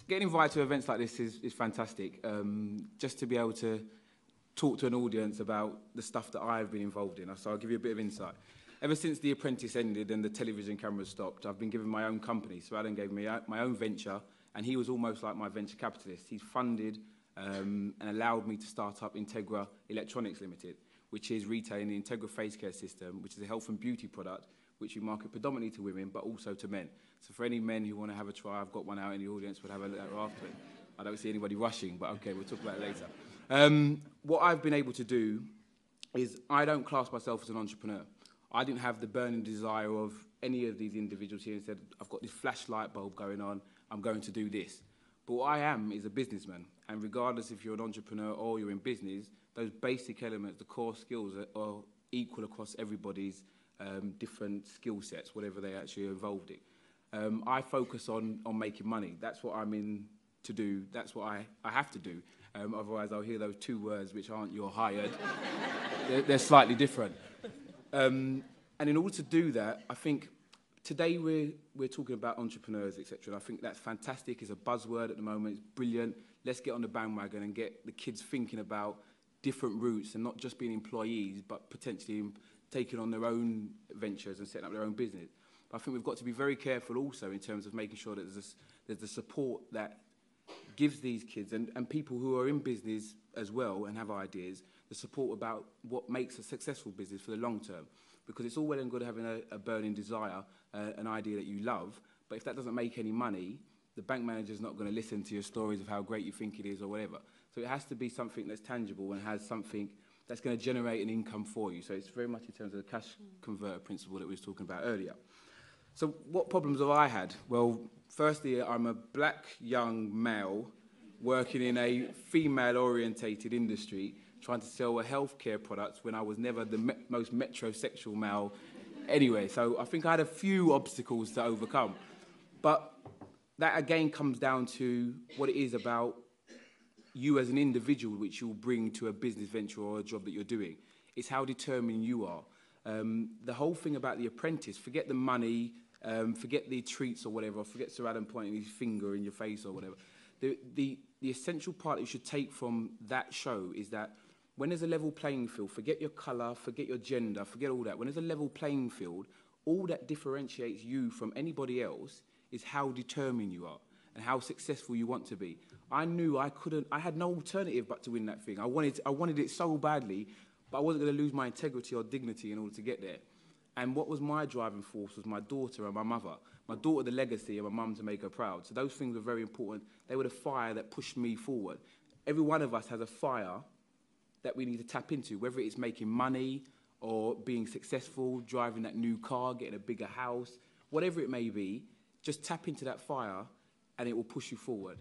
getting invited to events like this is fantastic. Just to be able to talk to an audience about the stuff that I've been involved in. So I'll give you a bit of insight. Ever since The Apprentice ended and the television cameras stopped, I've been given my own company. So Alan gave me my own venture, and he was almost like my venture capitalist. He's funded and allowed me to start up Integra Electronics Limited, which is retailing the Integra face care system, which is a health and beauty product, which we market predominantly to women, but also to men. So for any men who want to have a try, I've got one out in the audience, we'll have a look after it. I don't see anybody rushing, but okay, we'll talk about it later. What I've been able to do is I don't class myself as an entrepreneur. I didn't have the burning desire of any of these individuals here and said, I've got this flash light bulb going on, I'm going to do this. But what I am is a businessman, and regardless if you're an entrepreneur or you're in business, those basic elements, the core skills are equal across everybody's different skill sets, whatever they actually are involved in. I focus on making money. That's what I'm in to do. That's what I have to do. Otherwise, I'll hear those two words, which aren't "you're hired." they're slightly different. And in order to do that, I think today we're talking about entrepreneurs, etc. And I think that's fantastic. It's a buzzword at the moment. It's brilliant. Let's get on the bandwagon and get the kids thinking about different routes and not just being employees, but potentially taking on their own ventures and setting up their own business. But I think we've got to be very careful also in terms of making sure that there's the support that gives these kids and people who are in business as well and have ideas, the support about what makes a successful business for the long term. Because it's all well and good having a burning desire, an idea that you love, but if that doesn't make any money, the bank manager's not going to listen to your stories of how great you think it is or whatever. So it has to be something that's tangible and has something that's going to generate an income for you. So it's very much in terms of the cash converter principle that we were talking about earlier. So what problems have I had? Well, firstly, I'm a black young male working in a female-orientated industry trying to sell a healthcare product when I was never the most metrosexual male anyway. So I think I had a few obstacles to overcome. But that again comes down to what it is about you as an individual which you'll bring to a business venture or a job that you're doing. It's how determined you are. The whole thing about The Apprentice, forget the money, forget the treats or whatever, or forget Sir Adam pointing his finger in your face or whatever. The essential part you should take from that show is that when there's a level playing field, forget your colour, forget your gender, forget all that. When there's a level playing field, all that differentiates you from anybody else is how determined you are and how successful you want to be. I knew I had no alternative but to win that thing. I wanted it so badly, but I wasn't going to lose my integrity or dignity in order to get there. And what was my driving force was my daughter and my mother. My daughter, the legacy, and my mum to make her proud. So those things were very important. They were the fire that pushed me forward. Every one of us has a fire that we need to tap into, whether it's making money or being successful, driving that new car, getting a bigger house, whatever it may be, just tap into that fire and it will push you forward.